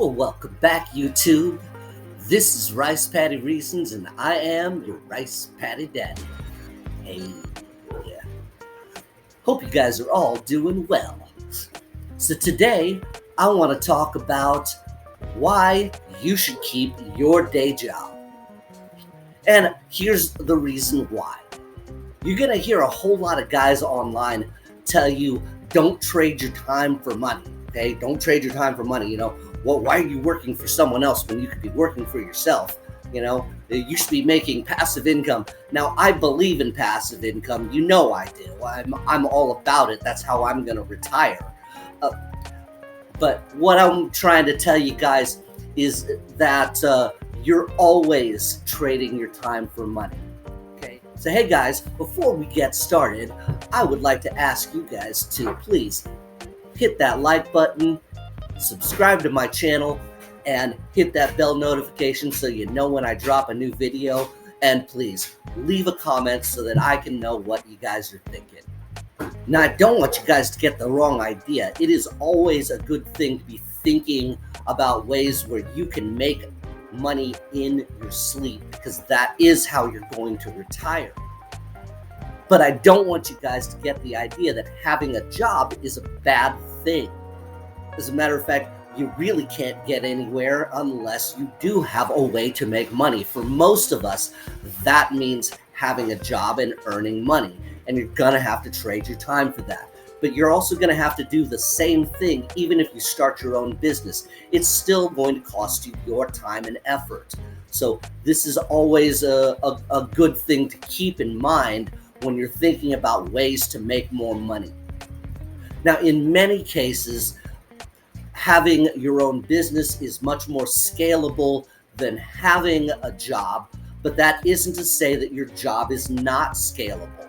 Well, welcome back, YouTube. This is Rice Paddy Reasons, and I am your Rice Paddy Daddy. Hey, yeah. Hope you guys are all doing well. So today, I want to talk about why you should keep your day job. And here's the reason why. You're going to hear a whole lot of guys online tell you, don't trade your time for money. Okay, don't trade your time for money. Well, why are you working for someone else when you could be working for yourself? You should be making passive income. Now, I believe in passive income. I do. I'm all about it. That's how I'm going to retire. But what I'm trying to tell you guys is that you're always trading your time for money. Okay. So, hey guys, before we get started, I would like to ask you guys to please hit that like button, subscribe to my channel, and hit that bell notification so you know when I drop a new video. And please leave a comment so that I can know what you guys are thinking. Now, I don't want you guys to get the wrong idea. It is always a good thing to be thinking about ways where you can make money in your sleep, because that is how you're going to retire. But I don't want you guys to get the idea that having a job is a bad thing. As a matter of fact, you really can't get anywhere unless you do have a way to make money. For most of us, that means having a job and earning money. And you're going to have to trade your time for that. But you're also going to have to do the same thing even if you start your own business. It's still going to cost you your time and effort. So this is always a good thing to keep in mind when you're thinking about ways to make more money. Now, in many cases, having your own business is much more scalable than having a job, but that isn't to say that your job is not scalable.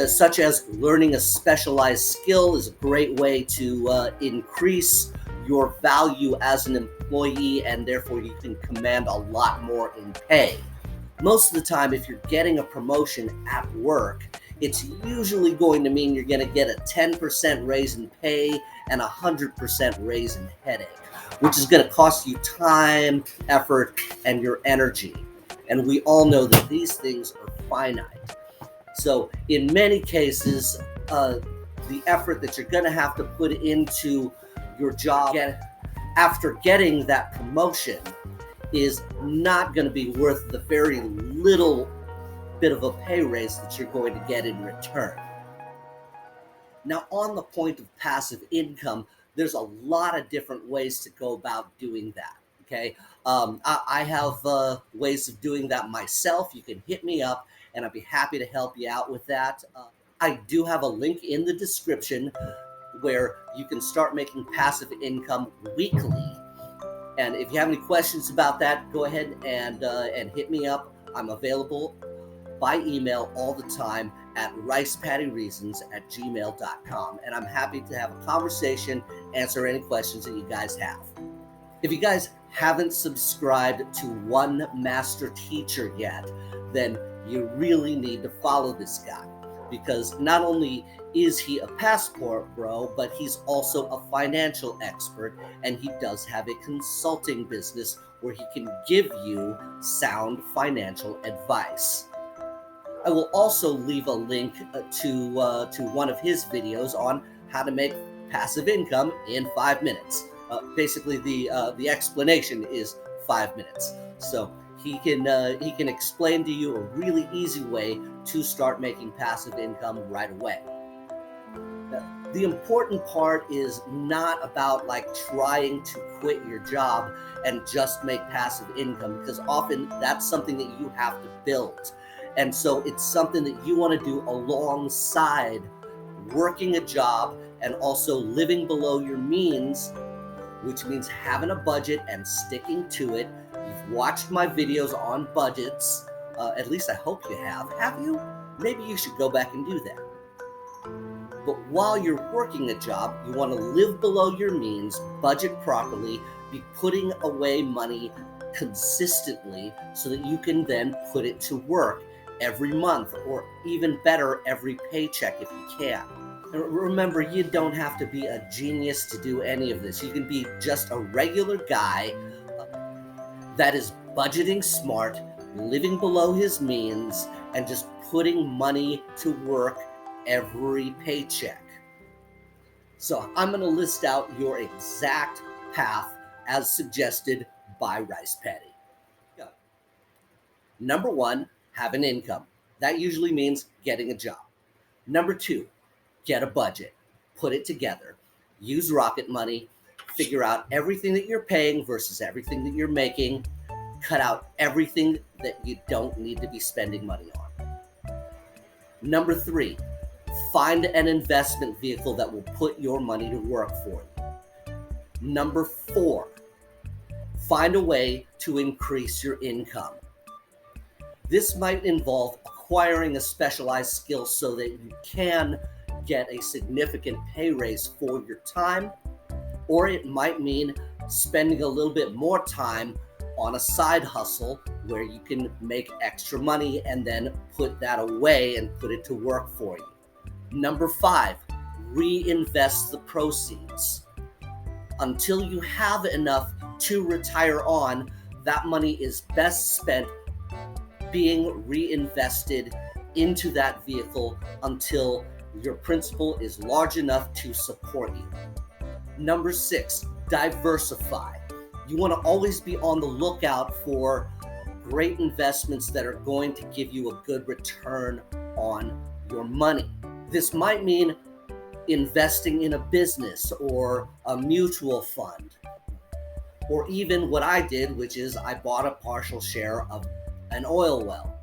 Such as learning a specialized skill is a great way to increase your value as an employee, and therefore you can command a lot more in pay. Most of the time, if you're getting a promotion at work, it's usually going to mean you're going to get a 10% raise in pay and a 100% raise in headache, which is going to cost you time, effort, and your energy. And we all know that these things are finite. So in many cases, the effort that you're going to have to put into your job after getting that promotion is not going to be worth the very little bit of a pay raise that you're going to get in return. Now, on the point of passive income, there's a lot of different ways to go about doing that. Okay, I have ways of doing that myself. You can hit me up, and I'd be happy to help you out with that. I do have a link in the description where you can start making passive income weekly. And if you have any questions about that, go ahead and hit me up. I'm available by email all the time at ricepaddyreasons@gmail.com. And I'm happy to have a conversation, answer any questions that you guys have. If you guys haven't subscribed to One Master Teacher yet, then you really need to follow this guy, because not only is he a passport bro, but he's also a financial expert, and he does have a consulting business where he can give you sound financial advice. I will also leave a link to one of his videos on how to make passive income in 5 minutes. Basically, the explanation is 5 minutes. So he can explain to you a really easy way to start making passive income right away. The important part is not about trying to quit your job and just make passive income, because often that's something that you have to build. And so it's something that you want to do alongside working a job and also living below your means, which means having a budget and sticking to it. You've watched my videos on budgets. At least I hope you have. Have you? Maybe you should go back and do that. But while you're working a job, you want to live below your means, budget properly, be putting away money consistently so that you can then put it to work every month, or even better, every paycheck if you can. Remember, you don't have to be a genius to do any of this. You can be just a regular guy that is budgeting smart, living below his means, and just putting money to work every paycheck. So I'm going to list out your exact path as suggested by Rice Paddy. Go. Number 1, have an income. That usually means getting a job. Number 2, get a budget. Put it together. Use Rocket Money. Figure out everything that you're paying versus everything that you're making. Cut out everything that you don't need to be spending money on. Number 3, find an investment vehicle that will put your money to work for you. Number 4, find a way to increase your income. This might involve acquiring a specialized skill so that you can get a significant pay raise for your time, or it might mean spending a little bit more time on a side hustle where you can make extra money and then put that away and put it to work for you. Number 5, reinvest the proceeds. Until you have enough to retire on, that money is best spent being reinvested into that vehicle until your principal is large enough to support you. Number 6, diversify. You want to always be on the lookout for great investments that are going to give you a good return on your money. This might mean investing in a business or a mutual fund, or even what I did, which is I bought a partial share of an oil well.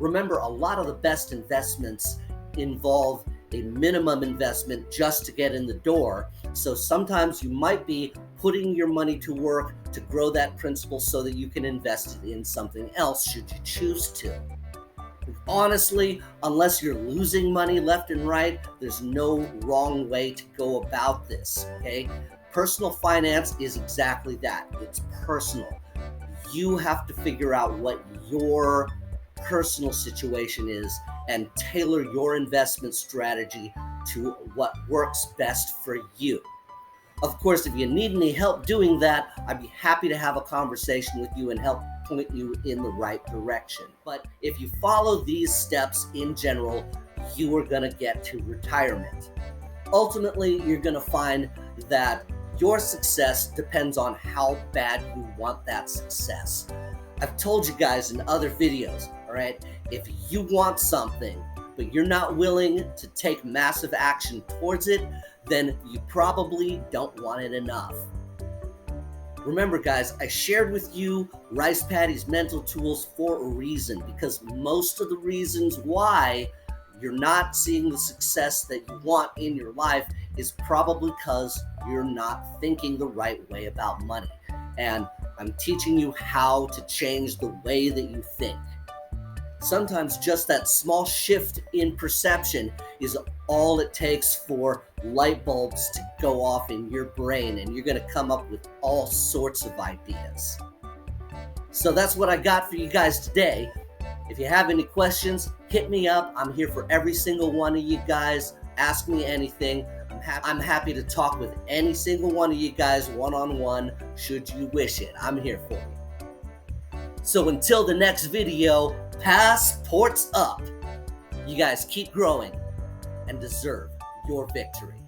Remember, a lot of the best investments involve a minimum investment just to get in the door. So sometimes you might be putting your money to work to grow that principal so that you can invest it in something else should you choose to. Honestly, unless you're losing money left and right, there's no wrong way to go about this, okay? Personal finance is exactly that. It's personal. You have to figure out what your personal situation is and tailor your investment strategy to what works best for you. Of course, if you need any help doing that, I'd be happy to have a conversation with you and help point you in the right direction. But if you follow these steps in general, you are going to get to retirement. Ultimately, you're going to find that your success depends on how bad you want that success. I've told you guys in other videos, all right, if you want something, but you're not willing to take massive action towards it, then you probably don't want it enough. Remember, guys, I shared with you Rice Paddy's mental tools for a reason, because most of the reasons why you're not seeing the success that you want in your life is probably because you're not thinking the right way about money. And I'm teaching you how to change the way that you think. Sometimes just that small shift in perception is all it takes for light bulbs to go off in your brain, and you're going to come up with all sorts of ideas. So that's what I got for you guys today. If you have any questions, hit me up. I'm here for every single one of you guys. Ask me anything. I'm happy to talk with any single one of you guys one-on-one should you wish it. I'm here for you. So until the next video, passports up. You guys keep growing and deserve your victory.